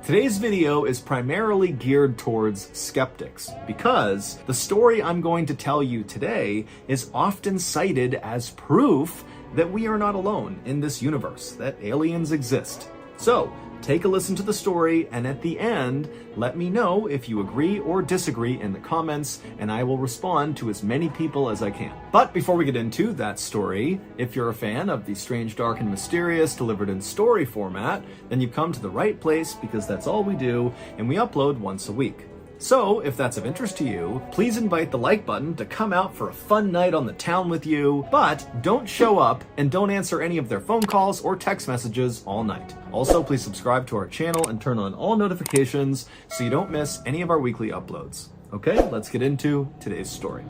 Today's video is primarily geared towards skeptics because the story I'm going to tell you today is often cited as proof that we are not alone in this universe, that aliens exist. So, take a listen to the story, and at the end, let me know if you agree or disagree in the comments, and I will respond to as many people as I can. But before we get into that story, if you're a fan of the strange, dark, and mysterious delivered in story format, then you've come to the right place because that's all we do, and we upload once a week. So, if that's of interest to you, please invite the like button to come out for a fun night on the town with you, but don't show up and don't answer any of their phone calls or text messages all night. Also, please subscribe to our channel and turn on all notifications so you don't miss any of our weekly uploads. Okay, let's get into today's story.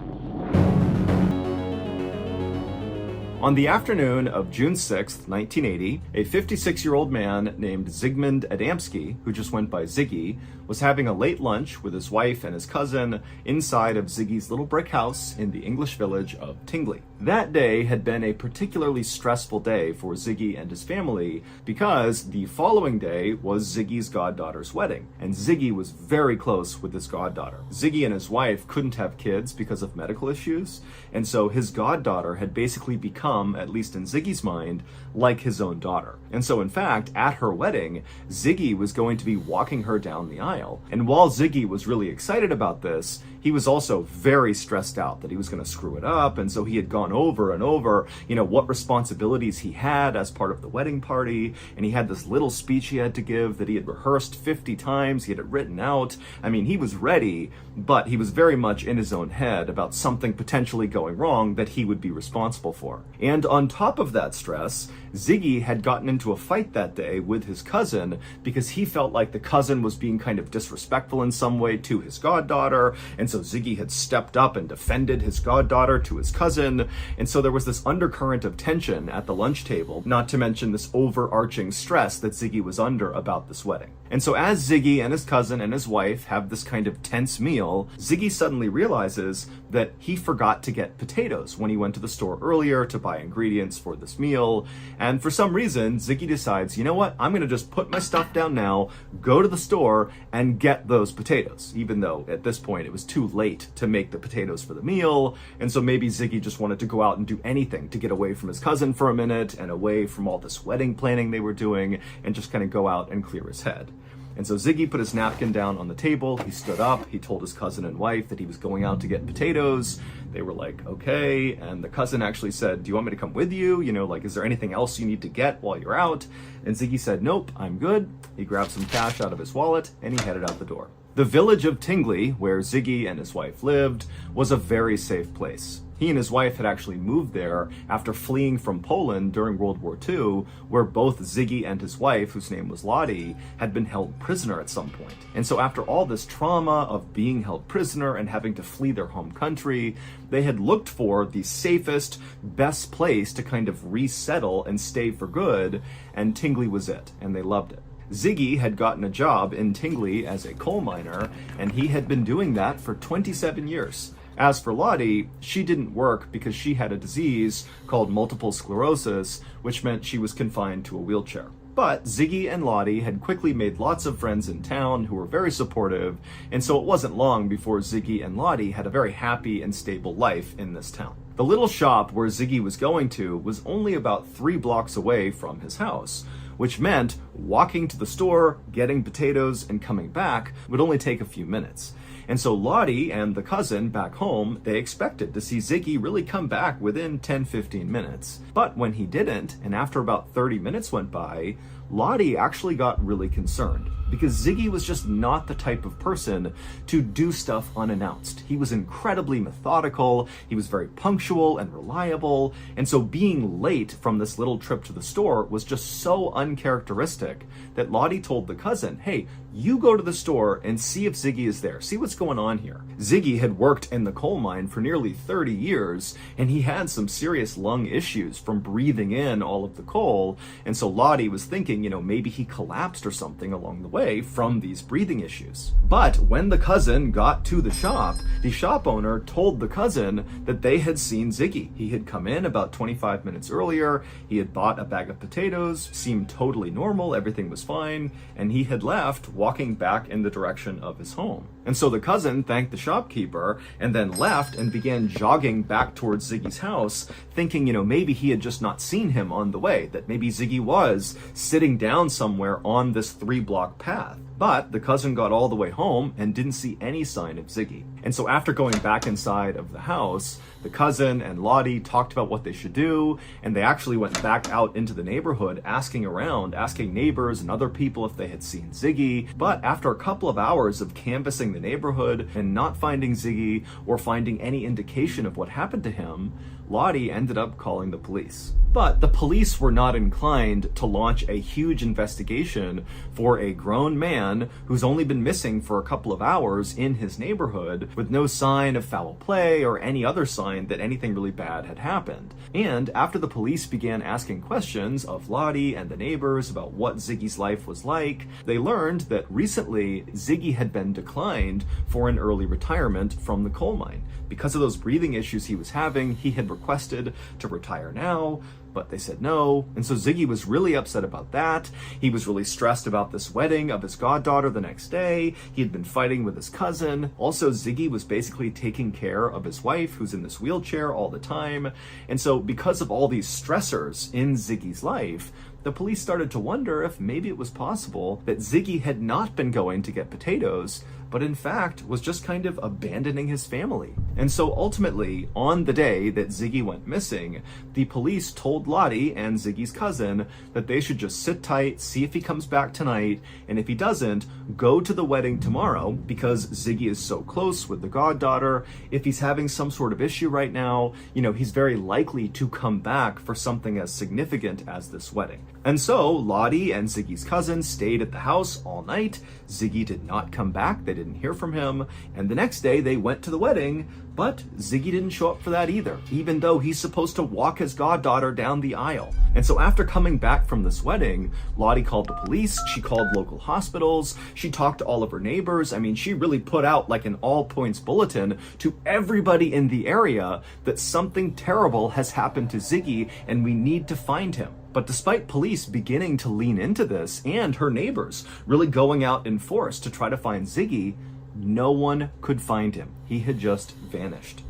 On the afternoon of June 6th, 1980, a 56-year-old man named Zygmunt Adamski, who just went by Ziggy, was having a late lunch with his wife and his cousin inside of Ziggy's little brick house in the English village of Tingley. That day had been a particularly stressful day for Ziggy and his family because the following day was Ziggy's goddaughter's wedding, and Ziggy was very close with his goddaughter. Ziggy and his wife couldn't have kids because of medical issues, and so his goddaughter had basically become, at least in Ziggy's mind, like his own daughter. And so in fact, at her wedding, Ziggy was going to be walking her down the aisle. And while Ziggy was really excited about this, he was also very stressed out that he was going to screw it up, and so he had gone over and over, what responsibilities he had as part of the wedding party, and he had this little speech he had to give that he had rehearsed 50 times, he had it written out. I mean, he was ready, but he was very much in his own head about something potentially going wrong that he would be responsible for. And on top of that stress, Ziggy had gotten into a fight that day with his cousin because he felt like the cousin was being kind of disrespectful in some way to his goddaughter, and so Ziggy had stepped up and defended his goddaughter to his cousin, and so there was this undercurrent of tension at the lunch table, not to mention this overarching stress that Ziggy was under about this wedding. And so as Ziggy and his cousin and his wife have this kind of tense meal, Ziggy suddenly realizes that he forgot to get potatoes when he went to the store earlier to buy ingredients for this meal, and for some reason, Ziggy decides, you know what, I'm gonna just put my stuff down now, go to the store, and get those potatoes, even though at this point it was too late to make the potatoes for the meal, and so maybe Ziggy just wanted to go out and do anything to get away from his cousin for a minute and away from all this wedding planning they were doing and just kind of go out and clear his head. And so Ziggy put his napkin down on the table, he stood up, he told his cousin and wife that he was going out to get potatoes. They were like, okay, and the cousin actually said, do you want me to come with you? Is there anything else you need to get while you're out? And Ziggy said, nope, I'm good. He grabbed some cash out of his wallet and he headed out the door. The village of Tingley, where Ziggy and his wife lived, was a very safe place. He and his wife had actually moved there after fleeing from Poland during World War II, where both Ziggy and his wife, whose name was Lottie, had been held prisoner at some point. And so after all this trauma of being held prisoner and having to flee their home country, they had looked for the safest, best place to kind of resettle and stay for good, and Tingley was it, and they loved it. Ziggy had gotten a job in Tingley as a coal miner, and he had been doing that for 27 years. As for Lottie, she didn't work because she had a disease called multiple sclerosis, which meant she was confined to a wheelchair. But Ziggy and Lottie had quickly made lots of friends in town who were very supportive, and so it wasn't long before Ziggy and Lottie had a very happy and stable life in this town. The little shop where Ziggy was going to was only about 3 blocks away from his house, which meant walking to the store, getting potatoes, and coming back would only take a few minutes. And so Lottie and the cousin back home, they expected to see Ziggy really come back within 10-15 minutes. But when he didn't, and after about 30 minutes went by, Lottie actually got really concerned because Ziggy was just not the type of person to do stuff unannounced. He was incredibly methodical, he was very punctual and reliable, and so being late from this little trip to the store was just so uncharacteristic that Lottie told the cousin, hey, you go to the store and see if Ziggy is there, see what's going on here. Ziggy had worked in the coal mine for nearly 30 years, and he had some serious lung issues from breathing in all of the coal, and so Lottie was thinking, maybe he collapsed or something along the way from these breathing issues. But when the cousin got to the shop owner told the cousin that they had seen Ziggy. He had come in about 25 minutes earlier, he had bought a bag of potatoes, seemed totally normal, everything was fine, and he had left walking back in the direction of his home. And so the cousin thanked the shopkeeper and then left and began jogging back towards Ziggy's house, thinking, maybe he had just not seen him on the way, that maybe Ziggy was sitting down somewhere on this 3-block path. But the cousin got all the way home and didn't see any sign of Ziggy. And so after going back inside of the house, the cousin and Lottie talked about what they should do, and they actually went back out into the neighborhood asking around, asking neighbors and other people if they had seen Ziggy. But after a couple of hours of canvassing the neighborhood and not finding Ziggy or finding any indication of what happened to him, Lottie ended up calling the police. But the police were not inclined to launch a huge investigation for a grown man who's only been missing for a couple of hours in his neighborhood with no sign of foul play or any other sign that anything really bad had happened. And after the police began asking questions of Lottie and the neighbors about what Ziggy's life was like, they learned that recently Ziggy had been declined for an early retirement from the coal mine. Because of those breathing issues he was having, he had requested to retire now, but they said no. And so Ziggy was really upset about that. He was really stressed about this wedding of his goddaughter the next day. He had been fighting with his cousin. Also, Ziggy was basically taking care of his wife, who's in this wheelchair all the time. And so because of all these stressors in Ziggy's life, the police started to wonder if maybe it was possible that Ziggy had not been going to get potatoes, but in fact was just kind of abandoning his family. And so ultimately, on the day that Ziggy went missing, the police told Lottie and Ziggy's cousin that they should just sit tight, see if he comes back tonight, and if he doesn't, go to the wedding tomorrow, because Ziggy is so close with the goddaughter. If he's having some sort of issue right now, he's very likely to come back for something as significant as this wedding. And so Lottie and Ziggy's cousin stayed at the house all night. Ziggy did not come back. They didn't hear from him. And the next day they went to the wedding, but Ziggy didn't show up for that either, even though he's supposed to walk his goddaughter down the aisle. And so after coming back from this wedding, Lottie called the police, she called local hospitals, she talked to all of her neighbors. I mean, she really put out like an all-points bulletin to everybody in the area that something terrible has happened to Ziggy and we need to find him. But despite police beginning to lean into this and her neighbors really going out in force to try to find Ziggy, no one could find him. He had just vanished.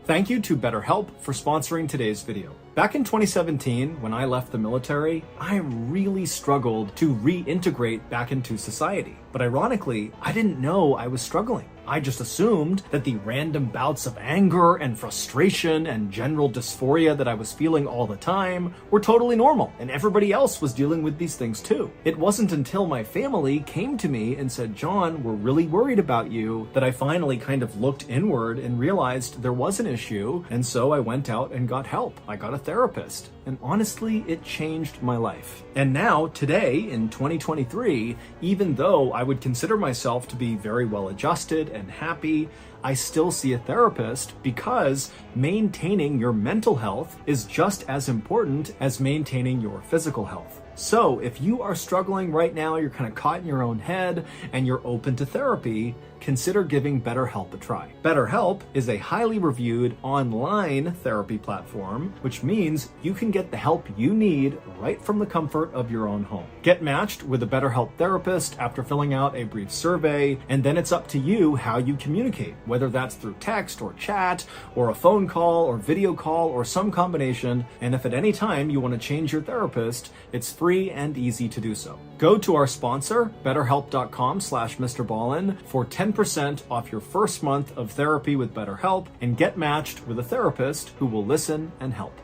Thank you to BetterHelp for sponsoring today's video. Back in 2017, when I left the military, I really struggled to reintegrate back into society. But ironically, I didn't know I was struggling. I just assumed that the random bouts of anger and frustration and general dysphoria that I was feeling all the time were totally normal, and everybody else was dealing with these things too. It wasn't until my family came to me and said, "John, we're really worried about you," that I finally kind of looked inward and realized there was an issue, and so I went out and got help. I got a therapist. And honestly, it changed my life. And now, today, in 2023, even though I would consider myself to be very well adjusted and happy, I still see a therapist because maintaining your mental health is just as important as maintaining your physical health. So if you are struggling right now, you're kind of caught in your own head, and you're open to therapy, consider giving BetterHelp a try. BetterHelp is a highly reviewed online therapy platform, which means you can get the help you need right from the comfort of your own home. Get matched with a BetterHelp therapist after filling out a brief survey, and then it's up to you how you communicate, whether that's through text or chat or a phone call or video call or some combination. And if at any time you want to change your therapist, it's free and easy to do so. Go to our sponsor, betterhelp.com/MrBallin, for 10% off your first month of therapy with BetterHelp, and get matched with a therapist who will listen and help.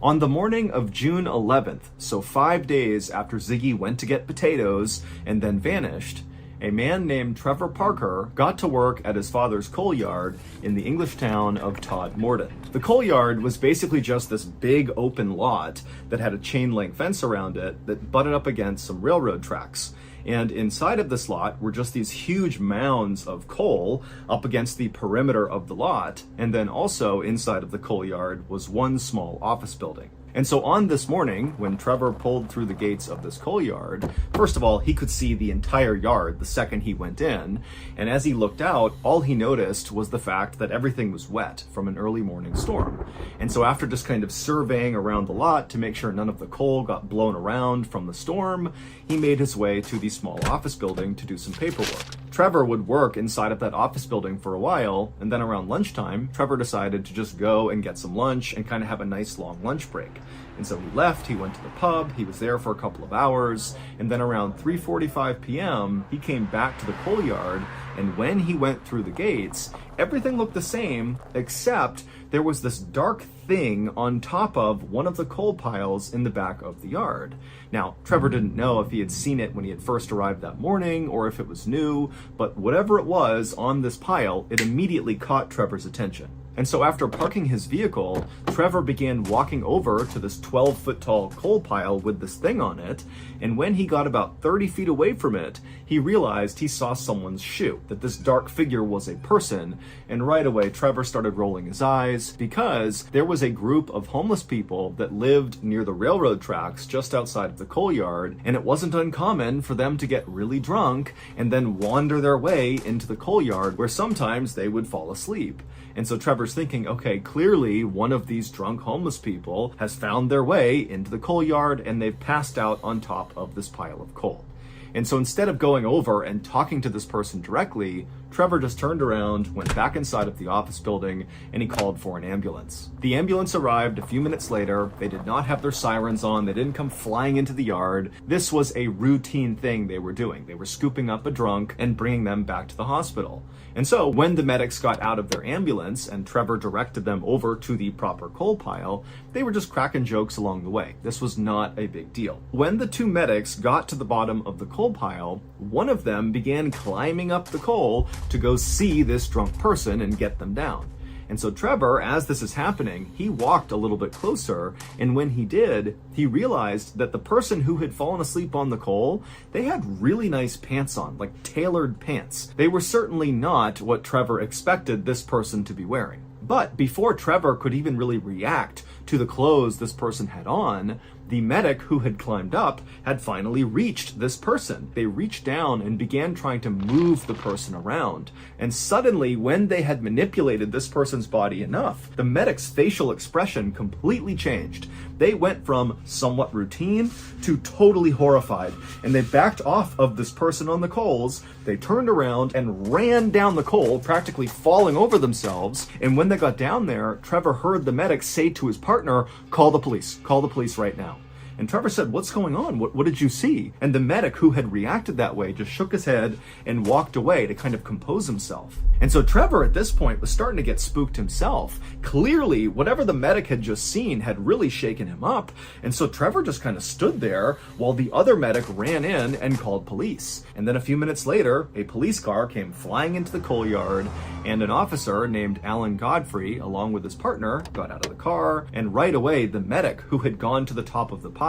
On the morning of June 11th, so 5 days after Ziggy went to get potatoes and then vanished, a man named Trevor Parker got to work at his father's coal yard in the English town of Todmorden. The coal yard was basically just this big open lot that had a chain link fence around it that butted up against some railroad tracks. And inside of this lot were just these huge mounds of coal up against the perimeter of the lot. And then also inside of the coal yard was one small office building. And so on this morning, when Trevor pulled through the gates of this coal yard, first of all, he could see the entire yard the second he went in. And as he looked out, all he noticed was the fact that everything was wet from an early morning storm. And so after just kind of surveying around the lot to make sure none of the coal got blown around from the storm, he made his way to the small office building to do some paperwork. Trevor would work inside of that office building for a while, and then around lunchtime, Trevor decided to just go and get some lunch and kind of have a nice long lunch break. And so he left, he went to the pub, he was there for a couple of hours, and then around 3:45 p.m., he came back to the coal yard, and when he went through the gates, everything looked the same, except there was this dark thing on top of one of the coal piles in the back of the yard. Now, Trevor didn't know if he had seen it when he had first arrived that morning or if it was new, but whatever it was on this pile, it immediately caught Trevor's attention. And so after parking his vehicle, Trevor began walking over to this 12-foot tall coal pile with this thing on it, and when he got about 30 feet away from it, he realized he saw someone's shoe, that this dark figure was a person, and right away Trevor started rolling his eyes because there was a group of homeless people that lived near the railroad tracks just outside of the coal yard, and it wasn't uncommon for them to get really drunk and then wander their way into the coal yard where sometimes they would fall asleep. And so Trevor's thinking, okay, clearly one of these drunk homeless people has found their way into the coal yard and they've passed out on top of this pile of coal. And so instead of going over and talking to this person directly, Trevor just turned around, went back inside of the office building, and he called for an ambulance. The ambulance arrived a few minutes later. They did not have their sirens on. They didn't come flying into the yard. This was a routine thing they were doing. They were scooping up a drunk and bringing them back to the hospital. And so when the medics got out of their ambulance and Trevor directed them over to the proper coal pile, they were just cracking jokes along the way. This was not a big deal. When the two medics got to the bottom of the coal pile, one of them began climbing up the coal to go see this drunk person and get them down. And so Trevor, as this is happening, he walked a little bit closer, and when he did, he realized that the person who had fallen asleep on the coal, they had really nice pants on, like tailored pants. They were certainly not what Trevor expected this person to be wearing. But before Trevor could even really react to the clothes this person had on, the medic who had climbed up had finally reached this person. They reached down and began trying to move the person around. And suddenly, when they had manipulated this person's body enough, the medic's facial expression completely changed. They went from somewhat routine to totally horrified, and they backed off of this person on the coals. They turned around and ran down the coal, practically falling over themselves. And when they got down there, Trevor heard the medic say to his partner, call the police right now. And Trevor said, what's going on? What did you see? And the medic who had reacted that way just shook his head and walked away to kind of compose himself. And so Trevor at this point was starting to get spooked himself. Clearly, whatever the medic had just seen had really shaken him up. And so Trevor just kind of stood there while the other medic ran in and called police. And then a few minutes later, a police car came flying into the coal yard, and an officer named Alan Godfrey, along with his partner, got out of the car. And right away, the medic who had gone to the top of the pile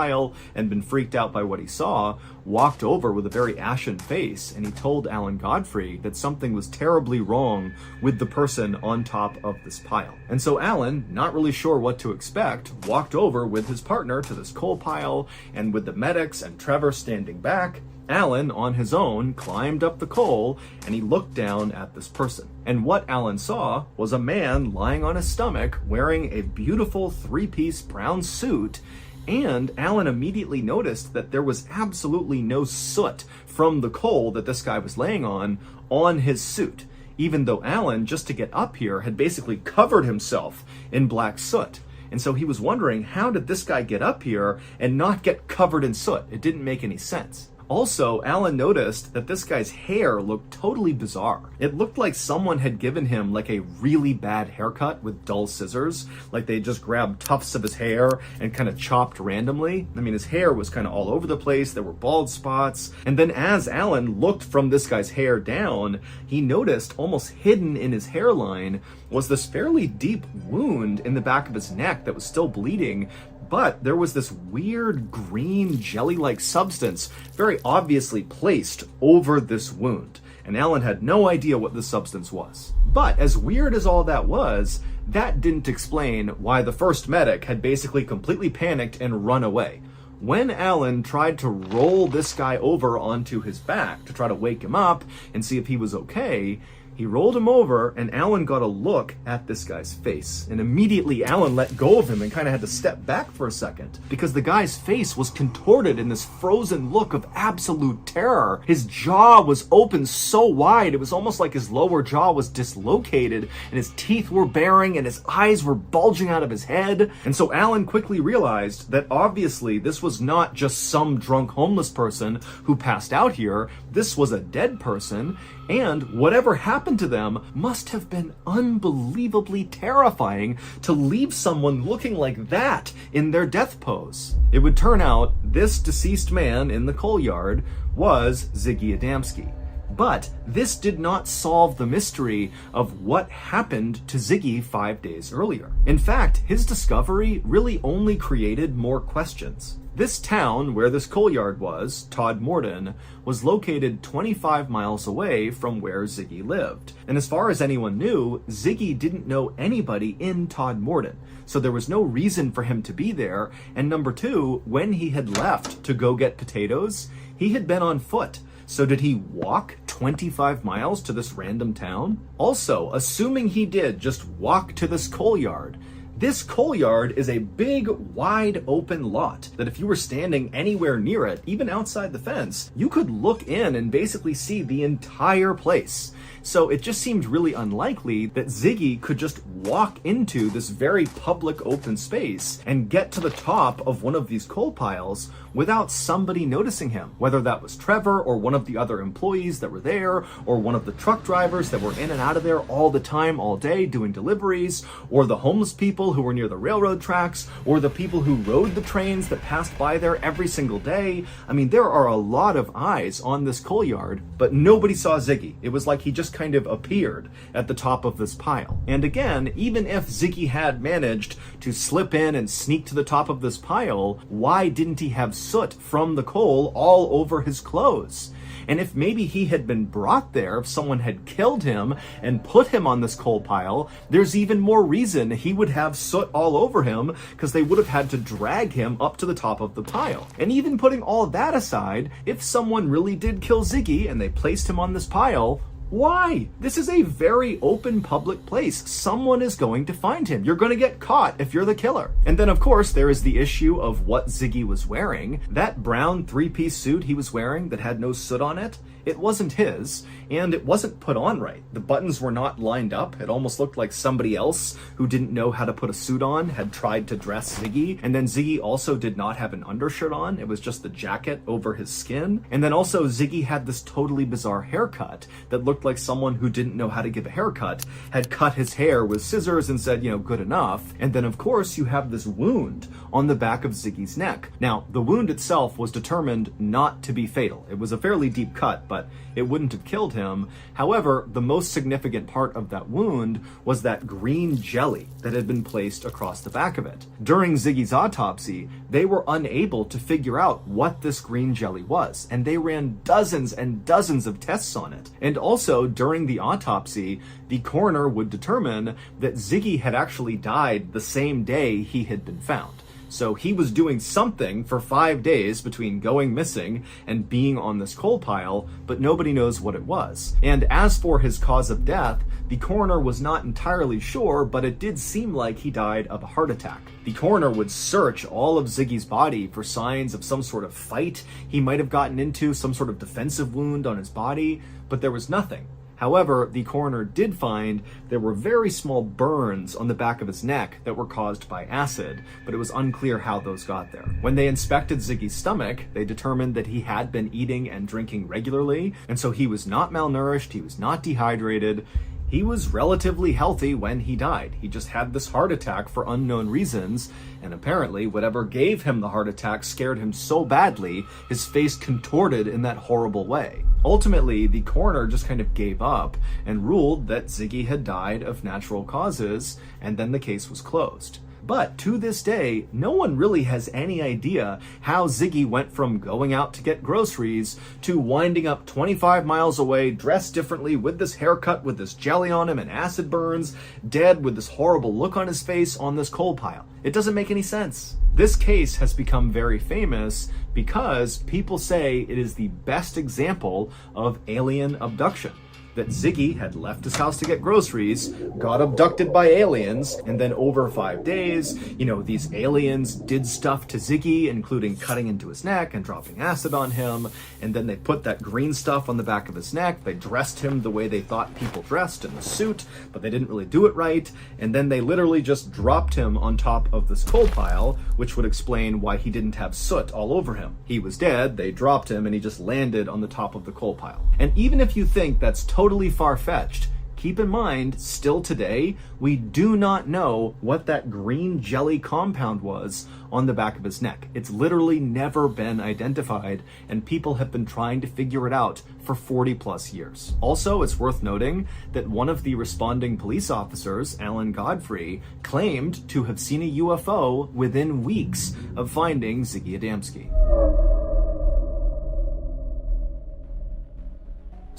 and been freaked out by what he saw walked over with a very ashen face, and he told Alan Godfrey that something was terribly wrong with the person on top of this pile. And so Alan, not really sure what to expect, walked over with his partner to this coal pile, and with the medics and Trevor standing back, Alan, on his own, climbed up the coal, and he looked down at this person. And what Alan saw was a man lying on his stomach wearing a beautiful three-piece brown suit. And Alan immediately noticed that there was absolutely no soot from the coal that this guy was laying on his suit, even though Alan, just to get up here, had basically covered himself in black soot. And so he was wondering, how did this guy get up here and not get covered in soot? It didn't make any sense. Also, Alan noticed that this guy's hair looked totally bizarre. It looked like someone had given him like a really bad haircut with dull scissors, like they just grabbed tufts of his hair and kind of chopped randomly. I mean, his hair was kind of all over the place. There were bald spots. And then as Alan looked from this guy's hair down, he noticed almost hidden in his hairline was this fairly deep wound in the back of his neck that was still bleeding. But there was this weird green jelly-like substance very obviously placed over this wound. And Alan had no idea what this substance was. But as weird as all that was, that didn't explain why the first medic had basically completely panicked and run away. When Alan tried to roll this guy over onto his back to try to wake him up and see if he was okay, he rolled him over, and Alan got a look at this guy's face. And immediately Alan let go of him and kind of had to step back for a second because the guy's face was contorted in this frozen look of absolute terror. His jaw was open so wide, it was almost like his lower jaw was dislocated and his teeth were baring and his eyes were bulging out of his head. And so Alan quickly realized that obviously this was not just some drunk homeless person who passed out here. This was a dead person, and whatever happened to them must have been unbelievably terrifying to leave someone looking like that in their death pose. It would turn out this deceased man in the coal yard was Ziggy Adamski. But this did not solve the mystery of what happened to Ziggy 5 days earlier. In fact, his discovery really only created more questions. This town where this coal yard was, Todmorden, was located 25 miles away from where Ziggy lived. And as far as anyone knew, Ziggy didn't know anybody in Todmorden. So there was no reason for him to be there. And number two, when he had left to go get potatoes, he had been on foot. So did he walk 25 miles to this random town? Also, assuming he did just walk to this coal yard, this coal yard is a big, wide open lot that if you were standing anywhere near it, even outside the fence, you could look in and basically see the entire place. So it just seemed really unlikely that Ziggy could just walk into this very public open space and get to the top of one of these coal piles without somebody noticing him, whether that was Trevor or one of the other employees that were there, or one of the truck drivers that were in and out of there all the time, all day, doing deliveries, or the homeless people who were near the railroad tracks, or the people who rode the trains that passed by there every single day. I mean, there are a lot of eyes on this coal yard, but nobody saw Ziggy. It was like he just kind of appeared at the top of this pile. And again, even if Ziggy had managed to slip in and sneak to the top of this pile, why didn't he have soot from the coal all over his clothes? And if maybe he had been brought there, if someone had killed him and put him on this coal pile, there's even more reason he would have soot all over him, because they would have had to drag him up to the top of the pile. And even putting all that aside, if someone really did kill Ziggy and they placed him on this pile, why? This is a very open public place. Someone is going to find him. You're going to get caught if you're the killer. And then of course there is the issue of what Ziggy was wearing. That brown three-piece suit he was wearing that had no soot on it, it wasn't his, and it wasn't put on right. The buttons were not lined up. It almost looked like somebody else who didn't know how to put a suit on had tried to dress Ziggy. And then Ziggy also did not have an undershirt on. It was just the jacket over his skin. And then also Ziggy had this totally bizarre haircut that looked like someone who didn't know how to give a haircut had cut his hair with scissors and said, good enough. And then of course you have this wound on the back of Ziggy's neck. Now, the wound itself was determined not to be fatal. It was a fairly deep cut, but it wouldn't have killed him. However, the most significant part of that wound was that green jelly that had been placed across the back of it. During Ziggy's autopsy, they were unable to figure out what this green jelly was, and they ran dozens and dozens of tests on it. And also, during the autopsy, the coroner would determine that Ziggy had actually died the same day he had been found. So he was doing something for 5 days between going missing and being on this coal pile, but nobody knows what it was. And as for his cause of death, the coroner was not entirely sure, but it did seem like he died of a heart attack. The coroner would search all of Ziggy's body for signs of some sort of fight he might have gotten into, some sort of defensive wound on his body, but there was nothing. However, the coroner did find there were very small burns on the back of his neck that were caused by acid, but it was unclear how those got there. When they inspected Ziggy's stomach, they determined that he had been eating and drinking regularly, and so he was not malnourished, he was not dehydrated. He was relatively healthy when he died. He just had this heart attack for unknown reasons, and apparently whatever gave him the heart attack scared him so badly, his face contorted in that horrible way. Ultimately, the coroner just kind of gave up and ruled that Ziggy had died of natural causes, and then the case was closed. But to this day, no one really has any idea how Ziggy went from going out to get groceries to winding up 25 miles away, dressed differently, with this haircut, with this jelly on him and acid burns, dead with this horrible look on his face on this coal pile. It doesn't make any sense. This case has become very famous because people say it is the best example of alien abduction. That Ziggy had left his house to get groceries, got abducted by aliens, and then over 5 days, these aliens did stuff to Ziggy, including cutting into his neck and dropping acid on him, and then they put that green stuff on the back of his neck. They dressed him the way they thought people dressed, in the suit, but they didn't really do it right, and then they literally just dropped him on top of this coal pile, which would explain why he didn't have soot all over him. He was dead, they dropped him, and he just landed on the top of the coal pile. And even if you think that's totally far-fetched, keep in mind, still today, we do not know what that green jelly compound was on the back of his neck. It's literally never been identified, and people have been trying to figure it out for 40 plus years. Also, it's worth noting that one of the responding police officers, Alan Godfrey, claimed to have seen a UFO within weeks of finding Ziggy Adamski.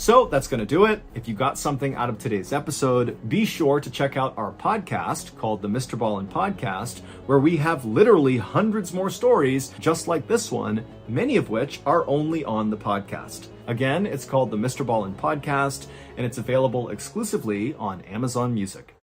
So that's going to do it. If you got something out of today's episode, be sure to check out our podcast called the Mr. Ballin Podcast, where we have literally hundreds more stories just like this one, many of which are only on the podcast. Again, it's called the Mr. Ballin Podcast, and it's available exclusively on Amazon Music.